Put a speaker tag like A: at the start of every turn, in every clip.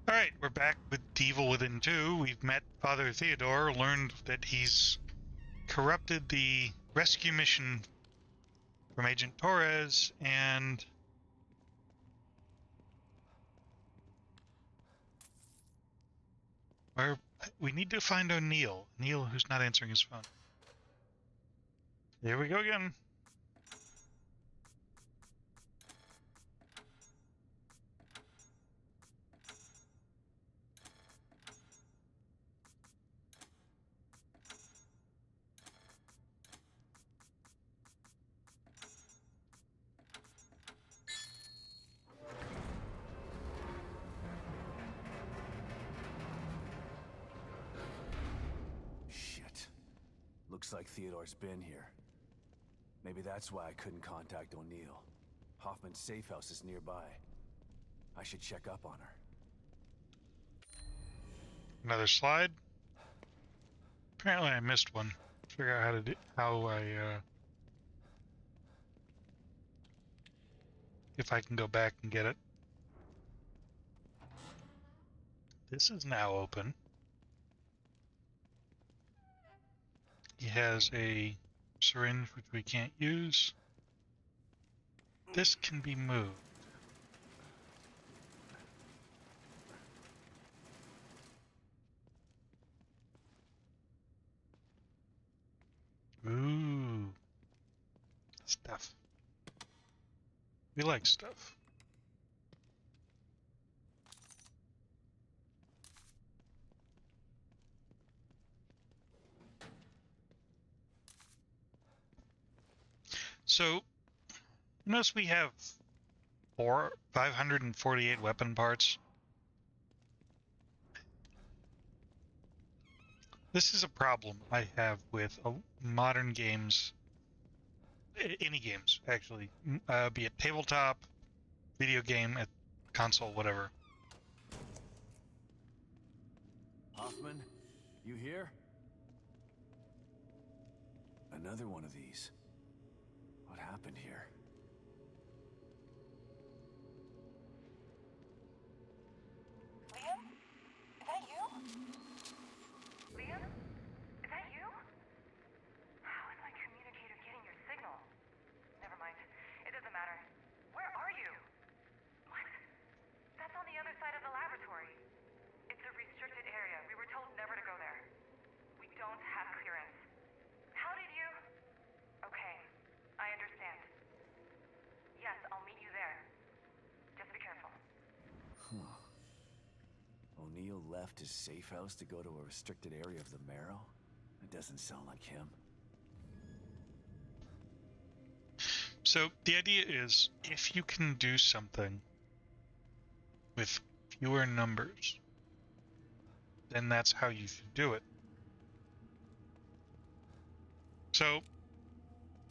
A: Alright, we're back with Evil Within 2. We've met Father Theodore, learned that he's corrupted the rescue mission from Agent Torres, and we need to find O'Neill. O'Neill, who's not answering his phone. Here we go again.
B: Shit. Looks like Theodore's been here. Maybe that's why I couldn't contact O'Neill. Hoffman's safe house is nearby. I should check up on her.
A: Another slide. Apparently I missed one. Figure out how to do, if I can go back and get it. This is now open. He has a syringe which we can't use. This can be moved. Ooh. Stuff. We like stuff. So, notice we have 548 weapon parts. This is a problem I have with modern games, any games actually, be it tabletop, video game, console, whatever.
B: Hoffman, you here? Another one of these. What happened here?
C: Liam? Is that you? Liam? Is that you? How is my communicator getting your signal? Never mind. It doesn't matter. Where are you? What? That's on the other side of the laboratory. It's a restricted area. We were told never to go there. We don't have clearance. How did you... Okay, I understand. Yes, I'll meet you there. Just be careful.
B: O'Neill left his safe house to go to a restricted area of the Marrow? That doesn't sound like him.
A: So the idea is, if you can do something with fewer numbers, then that's how you should do it. So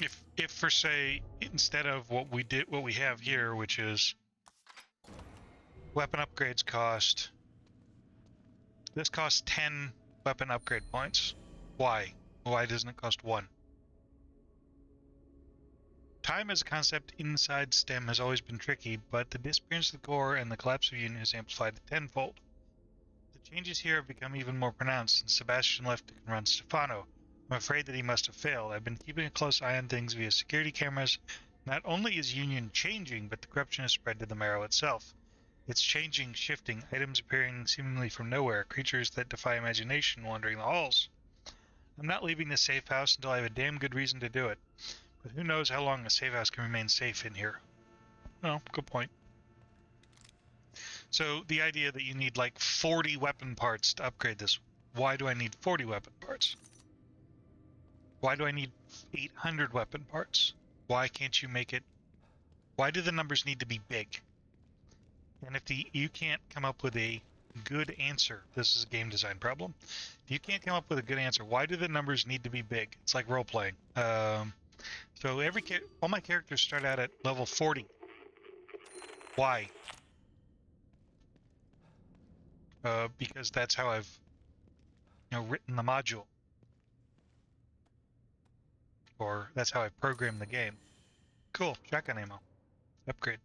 A: if for say, instead of what we have here, which is weapon upgrades cost, this costs 10 weapon upgrade points. Why doesn't it cost 1? Time as a concept inside STEM has always been tricky, but the disappearance of the core and the collapse of Union has amplified it tenfold. The changes here have become even more pronounced since Sebastian left to confront Stefano. I'm afraid that he must have failed. I've been keeping a close eye on things via security cameras. Not only is Union changing, but the corruption has spread to the Marrow itself. It's changing, shifting, items appearing seemingly from nowhere, creatures that defy imagination wandering the halls. I'm not leaving this safe house until I have a damn good reason to do it. But who knows how long a safe house can remain safe in here. Oh, good point. So the idea that you need like 40 weapon parts to upgrade this. Why do I need 40 weapon parts? Why do I need 800 weapon parts? Why can't you make it... Why do the numbers need to be big? And if you can't come up with a good answer, this is a game design problem. If you can't come up with a good answer, why do the numbers need to be big? It's like role-playing. So all my characters start out at level 40. Why? Because that's how I've, written the module. Or that's how I programmed the game. Cool, shotgun ammo. Upgrade.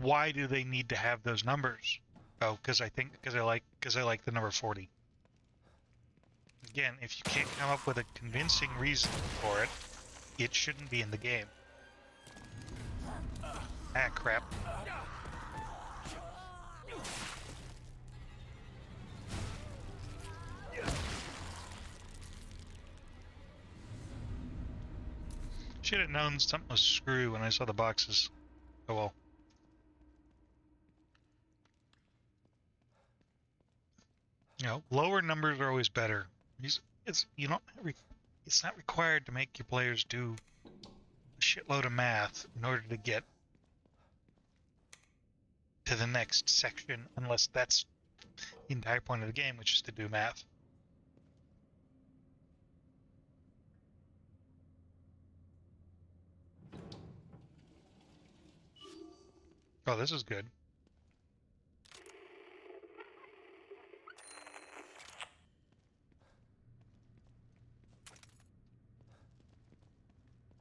A: why do they need to have those numbers? Oh, because I like the number 40. Again, if you can't come up with a convincing reason for it, it shouldn't be in the game. Ah, crap. Should have known something was screw when I saw the boxes. Oh well. You know, lower numbers are always better. It's you don't it's not required to make your players do a shitload of math in order to get to the next section, unless that's the entire point of the game, which is to do math. Oh, this is good.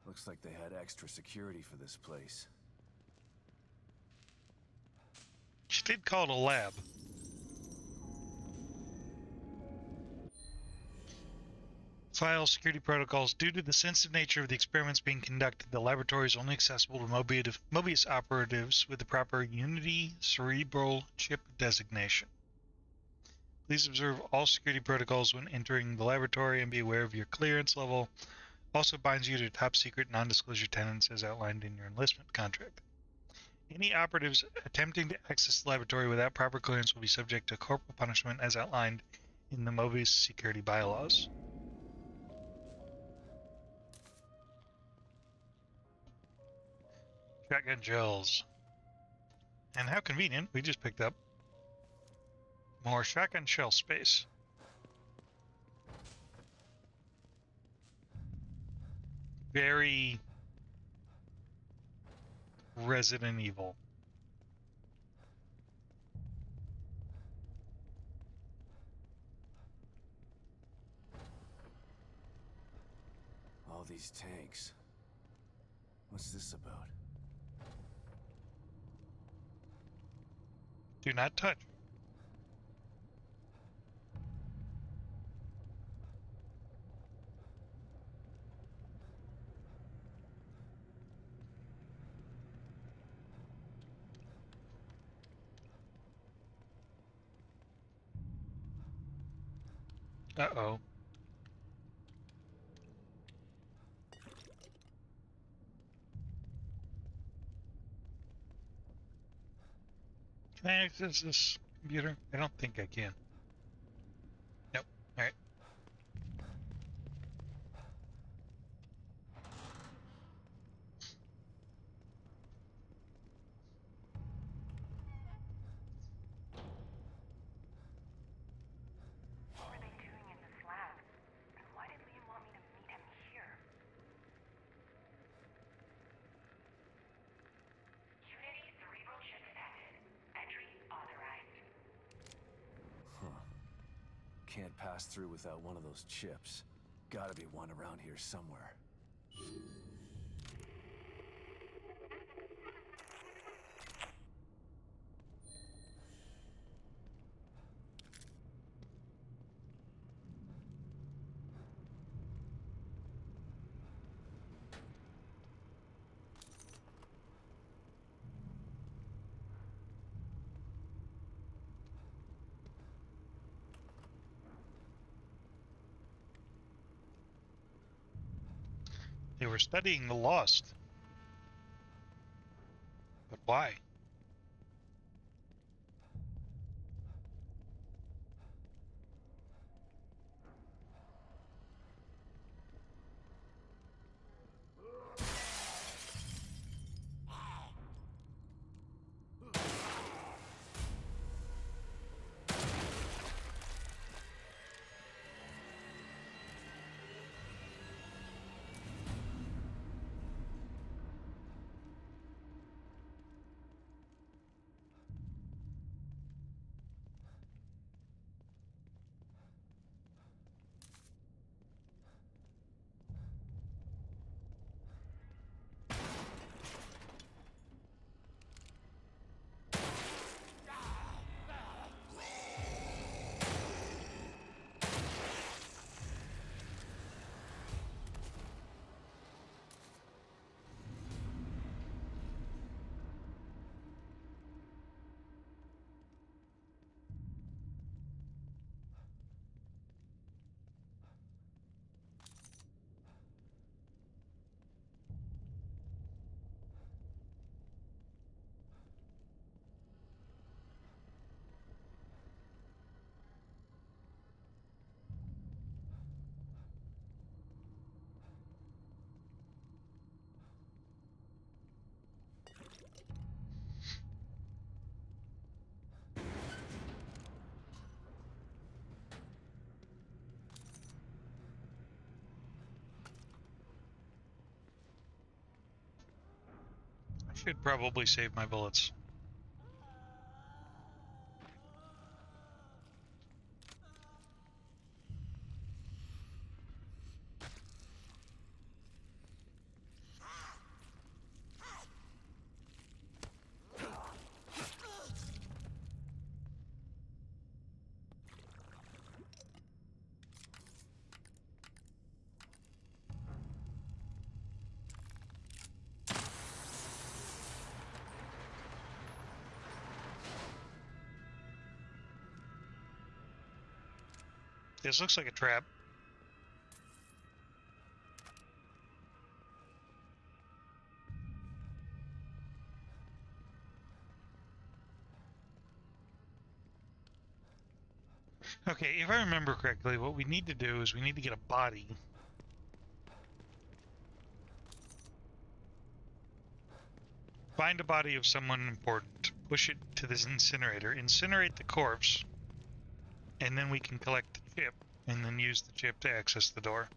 B: Looks like they had extra security for this place.
A: She did call it a lab. File security protocols. Due to the sensitive nature of the experiments being conducted, the laboratory is only accessible to Mobius operatives with the proper Unity cerebral chip designation. Please observe all security protocols when entering the laboratory and be aware of your clearance level. Also binds you to top secret non-disclosure tenets as outlined in your enlistment contract. Any operatives attempting to access the laboratory without proper clearance will be subject to corporal punishment as outlined in the Mobius security bylaws. Shotgun shells. And how convenient, we just picked up more shotgun shell space. Very Resident Evil.
B: All these tanks. What's this about?
A: Do not touch. Uh-oh. Can I access this computer? I don't think I can. Nope. Alright.
C: What were they doing in this lab? And why did Liam want me to meet him here? Unity cerebral chip detected. Entry authorized.
B: Huh. Can't pass through without one of those chips. Gotta be one around here somewhere.
A: They were studying the Lost. But why? Should probably save my bullets. This looks like a trap. Okay, if I remember correctly, what we need to do is we need to get a body. Find a body of someone important, push it to this incinerator, incinerate the corpse, and then we can collect the chip, and then use the chip to access the door.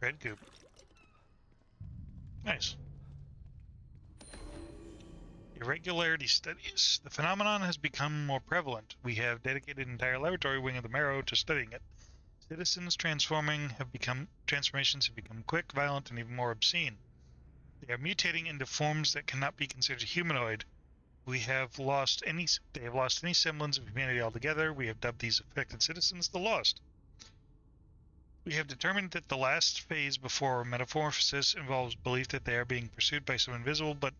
A: Red goop. Nice. Irregularity studies. The phenomenon has become more prevalent. We have dedicated an entire laboratory wing of the Marrow to studying it. Citizens transformations have become quick, violent, and even more obscene. They are mutating into forms that cannot be considered humanoid. They have lost any semblance of humanity altogether. We have dubbed these affected citizens the Lost. We have determined that the last phase before metamorphosis involves belief that they are being pursued by some invisible but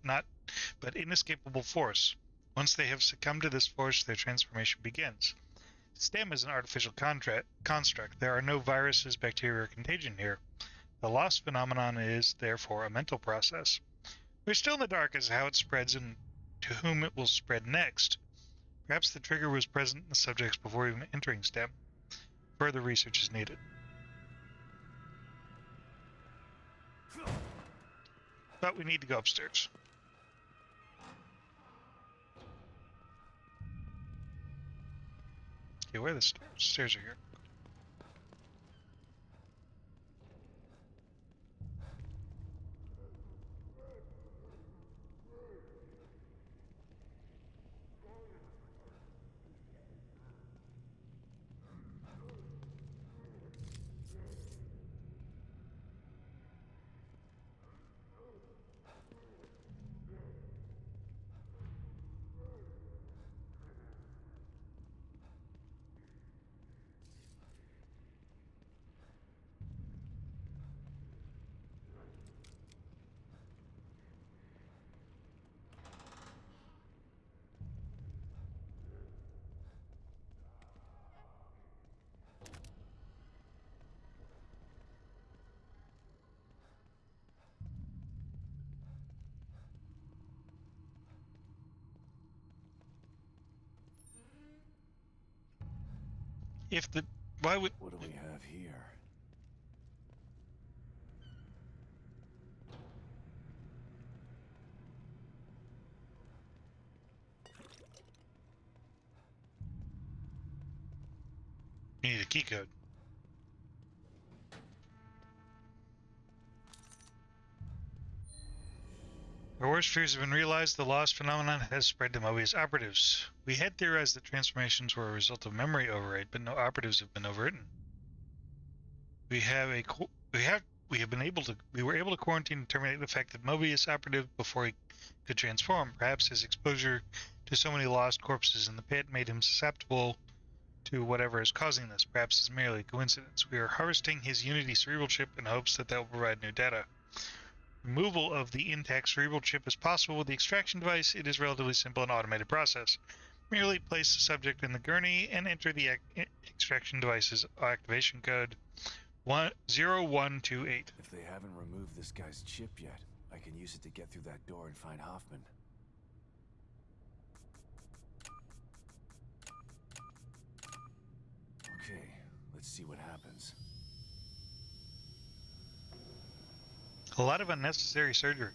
A: inescapable force. Once they have succumbed to this force, their transformation begins. STEM is an artificial construct. There are no viruses, bacteria, or contagion here. The lost phenomenon is, therefore, a mental process. We're still in the dark as to how it spreads and to whom it will spread next. Perhaps the trigger was present in the subjects before even entering STEM. Further research is needed. But we need to go upstairs. Okay, where are the stairs? Stairs are here. Why would...
B: What do we have here?
A: We need a key code. Our worst fears have been realized. The lost phenomenon has spread to Mobius operatives. We had theorized that transformations were a result of memory override, but no operatives have been overwritten. We were able to quarantine and terminate the affected Mobius operative before he could transform. Perhaps his exposure to so many lost corpses in the pit made him susceptible to whatever is causing this. Perhaps it's merely a coincidence. We are harvesting his Unity cerebral chip in hopes that will provide new data. Removal of the intact cerebral chip is possible with the extraction device. It is a relatively simple and automated process. Merely place the subject in the gurney and enter the extraction device's activation code 0128.
B: If they haven't removed this guy's chip yet, I can use it to get through that door and find Hoffman. Let's see what happens.
A: A lot of unnecessary surgery.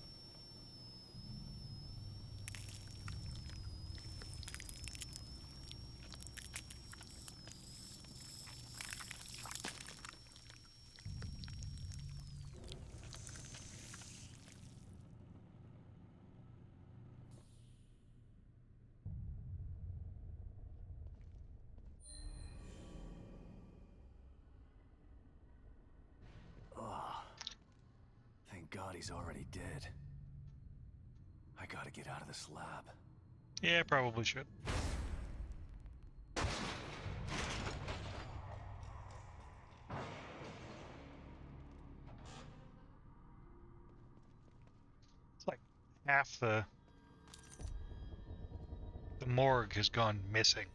B: Oh, thank God he's already dead. I gotta get out of this lab.
A: Yeah, probably should. It's like half the morgue has gone missing.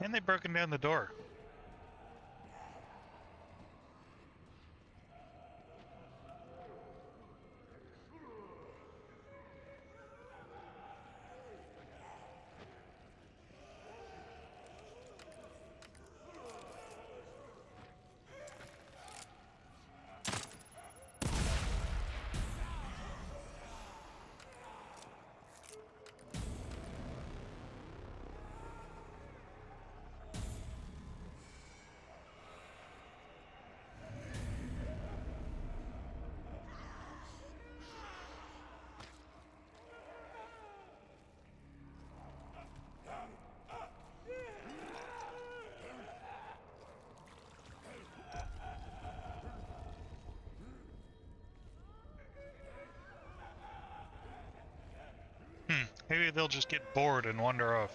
A: And they've broken down the door. Maybe they'll just get bored and wander off.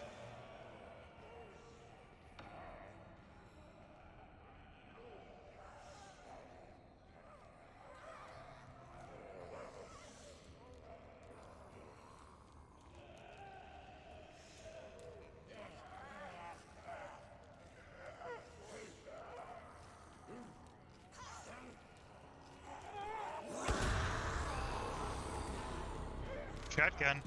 A: Shotgun.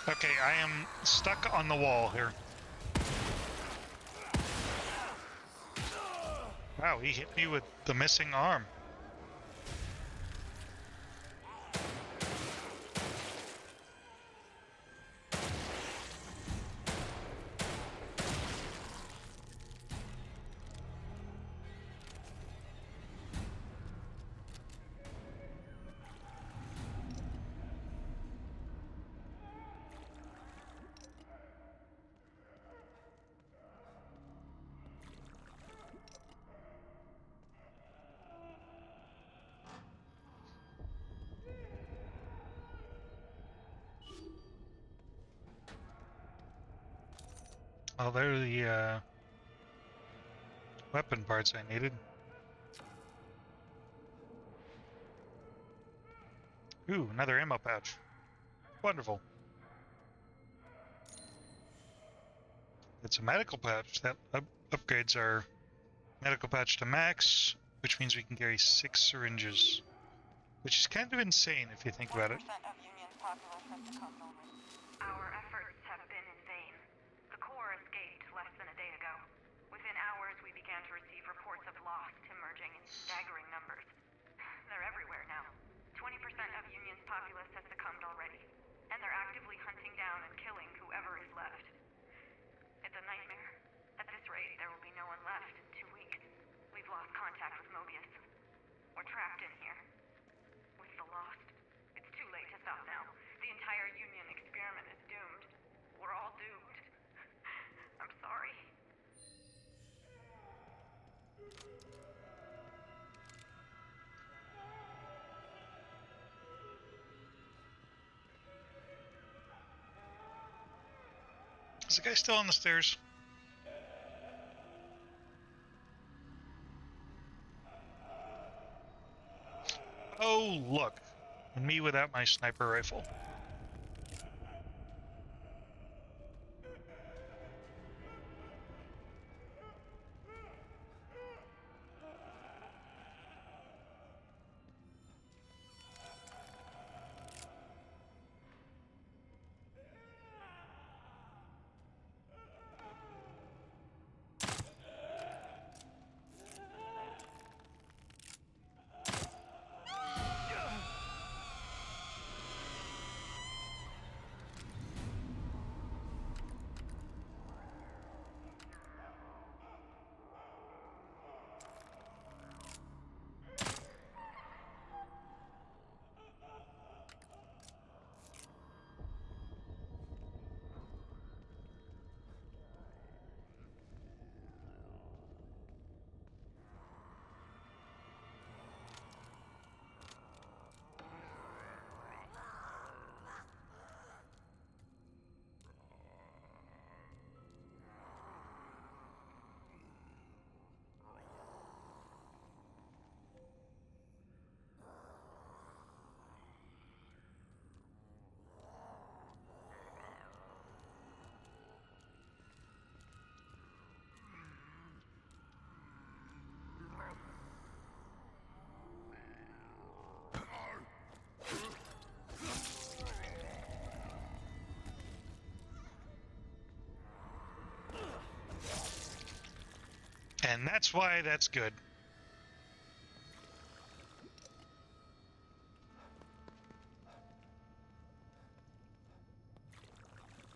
A: Okay, I am stuck on the wall here. Wow, he hit me with the missing arm. Well, there are the weapon parts I needed. Ooh, another ammo pouch. Wonderful. It's a medical pouch that upgrades our medical pouch to max, which means we can carry 6 syringes. Which is kind of insane if you think about it.
C: 10% of Union's populace has succumbed already. Our efforts have been in vain. lost contact with Mobius. We're trapped in here. With the Lost. It's too late to stop now. The entire Union experiment is doomed. We're all doomed. I'm sorry.
A: Is the guy still on the stairs? Oh, look. Me without my sniper rifle. And that's why that's good.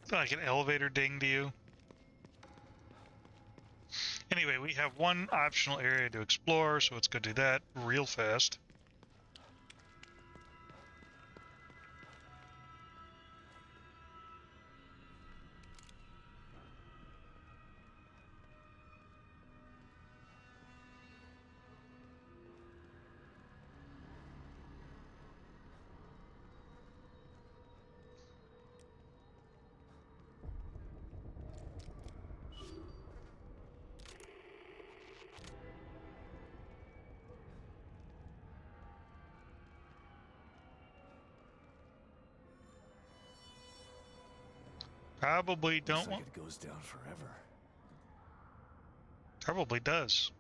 A: Is that like an elevator ding to you? Anyway, we have one optional area to explore, so let's go do that real fast. Probably don't
B: Looks like
A: want.
B: it goes down forever.
A: Probably does.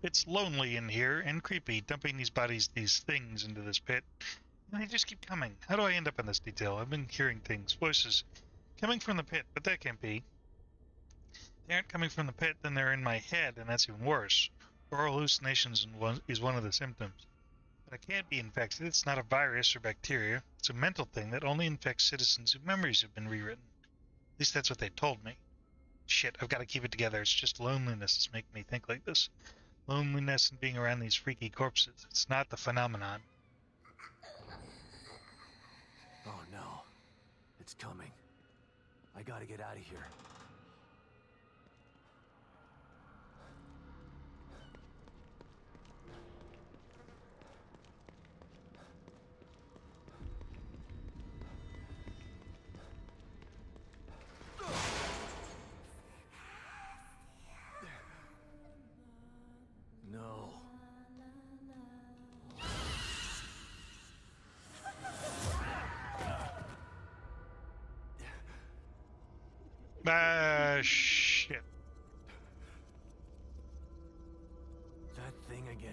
A: It's lonely in here and creepy, dumping these things into this pit. And they just keep coming. How do I end up in this detail? I've been hearing things, voices, coming from the pit, but that can't be. They aren't coming from the pit, then they're in my head, and that's even worse. Or hallucinations is one of the symptoms. But I can't be infected. It's not a virus or bacteria. It's a mental thing that only infects citizens whose memories have been rewritten. At least that's what they told me. Shit, I've got to keep it together. It's just loneliness that's making me think like this. Loneliness and being around these freaky corpses. It's not the phenomenon.
B: Oh no. It's coming. I gotta get out of here. No.
A: Shit.
B: That thing again.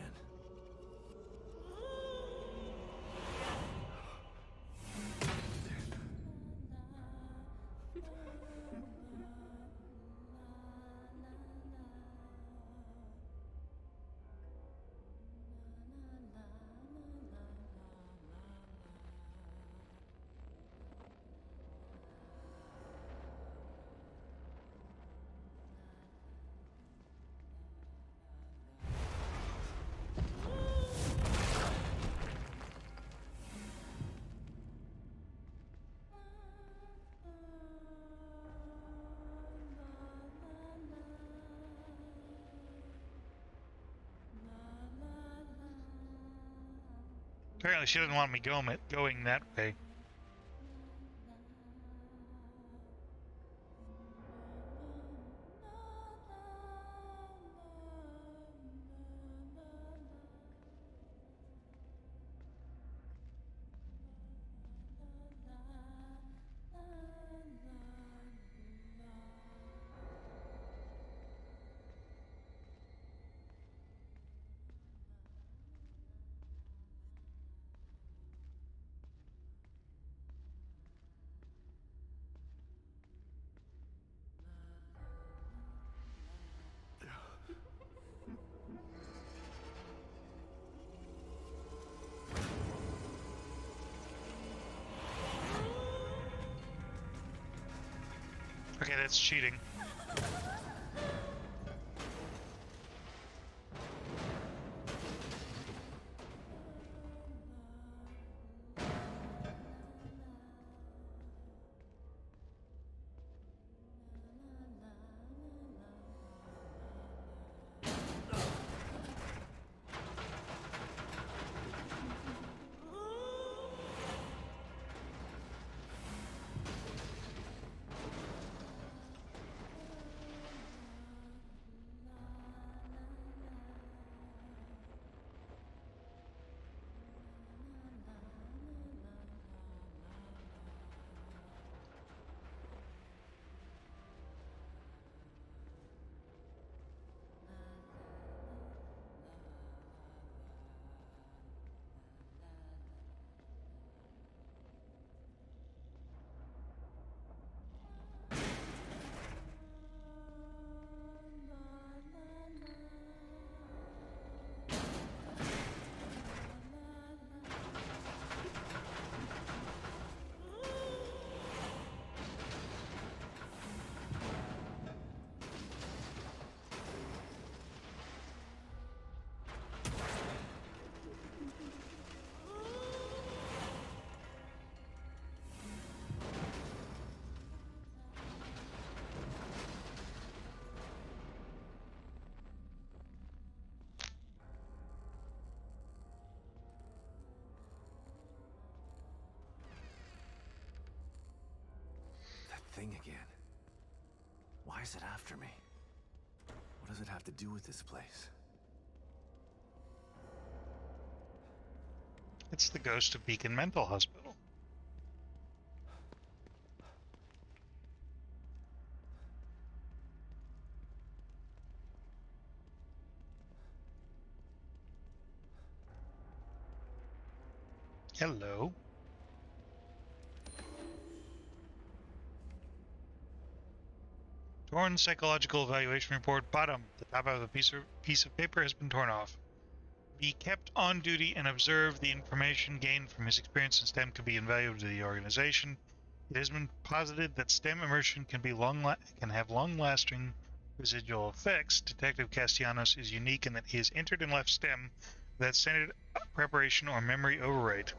A: Apparently she didn't want me going that way. Okay, that's cheating.
B: Thing again. Why is it after me? What does it have to do with this place?
A: It's the ghost of Beacon Mental Hospital. Hello. Torn psychological evaluation report. Bottom. The top of the piece of paper has been torn off. Be kept on duty and observe. The information gained from his experience in STEM could be invaluable to the organization. It has been posited that STEM immersion can have long-lasting residual effects. Detective Castellanos is unique in that he has entered and left STEM without standard preparation or memory override.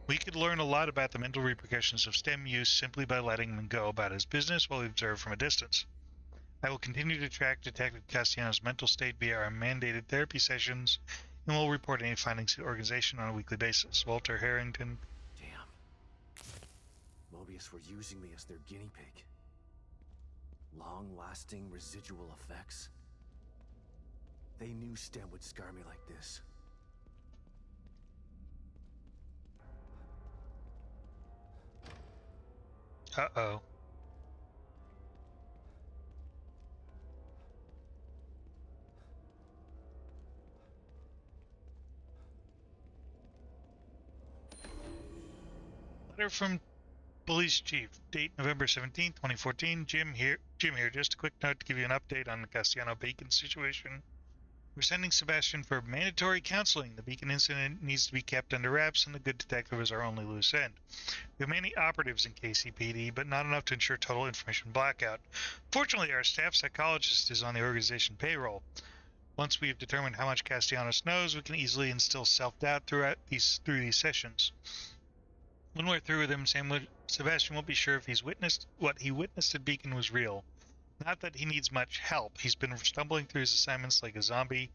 A: We could learn a lot about the mental repercussions of STEM use simply by letting him go about his business while we observe from a distance. I will continue to track Detective Castellanos' mental state via our mandated therapy sessions, and will report any findings to the organization on a weekly basis. Walter Harrington.
B: Damn. Mobius were using me as their guinea pig. Long-lasting residual effects. They knew STEM would scar me like this.
A: Uh-oh. Letter from Police Chief. Date November 17, 2014. Jim here. Just a quick note to give you an update on the Castellano Beacon situation. We're sending Sebastian for mandatory counseling. The Beacon incident needs to be kept under wraps, and the good detective is our only loose end. We have many operatives in KCPD, but not enough to ensure total information blackout. Fortunately, our staff psychologist is on the organization payroll. Once we've determined how much Castellanos knows, we can easily instill self-doubt through these sessions. When we're through with him, Sebastian won't be sure if what he witnessed at Beacon was real. Not that he needs much help. He's been stumbling through his assignments like a zombie.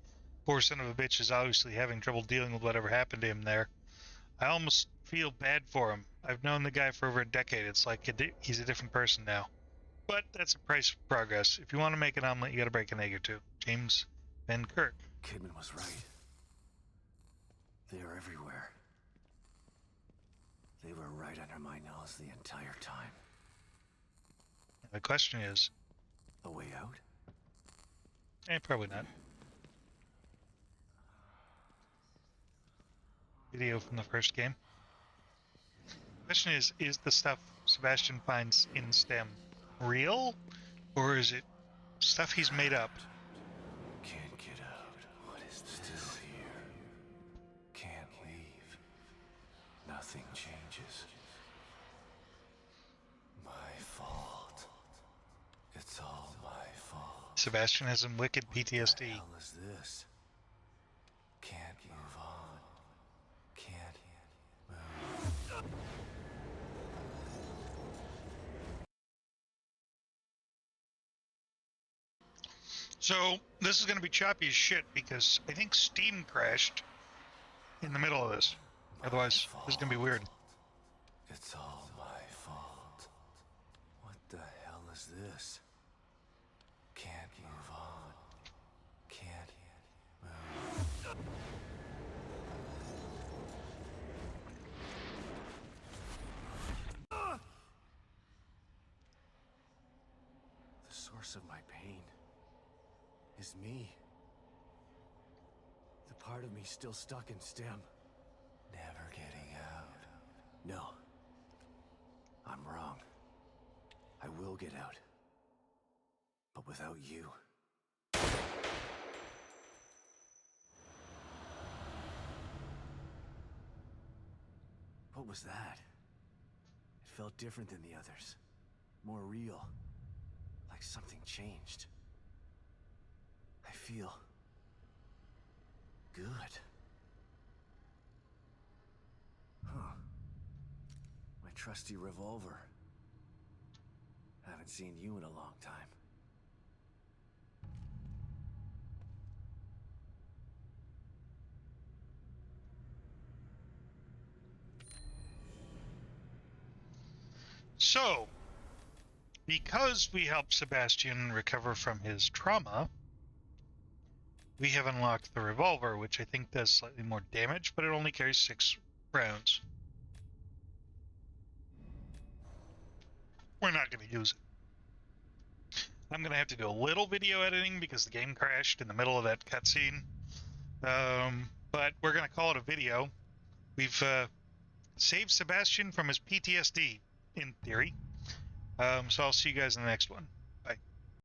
A: Poor son of a bitch is obviously having trouble dealing with whatever happened to him there. I almost feel bad for him. I've known the guy for over a decade. It's like he's a different person now. But that's a price of progress. If you want to make an omelet, you gotta break an egg or two. James Van Kirk.
B: Kidman was right. They are everywhere. They were right under my nose the entire time.
A: The question is,
B: A way out?
A: probably not. Video from the first game. The question is the stuff Sebastian finds in STEM real? Or is it stuff he's made up?
B: Can't get out. What is this? Still here. Can't leave. Nothing changes. My fault. It's all my fault.
A: Sebastian has some wicked PTSD.
B: What the hell is this? Can't move on. Can't move.
A: So this is going to be choppy as shit because I think Steam crashed in the middle of this. Otherwise, this is going to be weird.
B: It's all my fault. What the hell is this? Can't move on. Can't move. The source of my pain is me. The part of me still stuck in STEM. Never getting out. No. I'm wrong. I will get out. But without you. What was that? It felt different than the others. More real. Like something changed. I feel good. Huh. My trusty revolver. Haven't seen you in a long time.
A: So, because we helped Sebastian recover from his trauma, we have unlocked the revolver, which I think does slightly more damage, but it only carries 6 rounds. We're not going to use it. I'm going to have to do a little video editing because the game crashed in the middle of that cutscene. But we're going to call it a video. We've saved Sebastian from his PTSD, in theory. So I'll see you guys in the next one. Bye.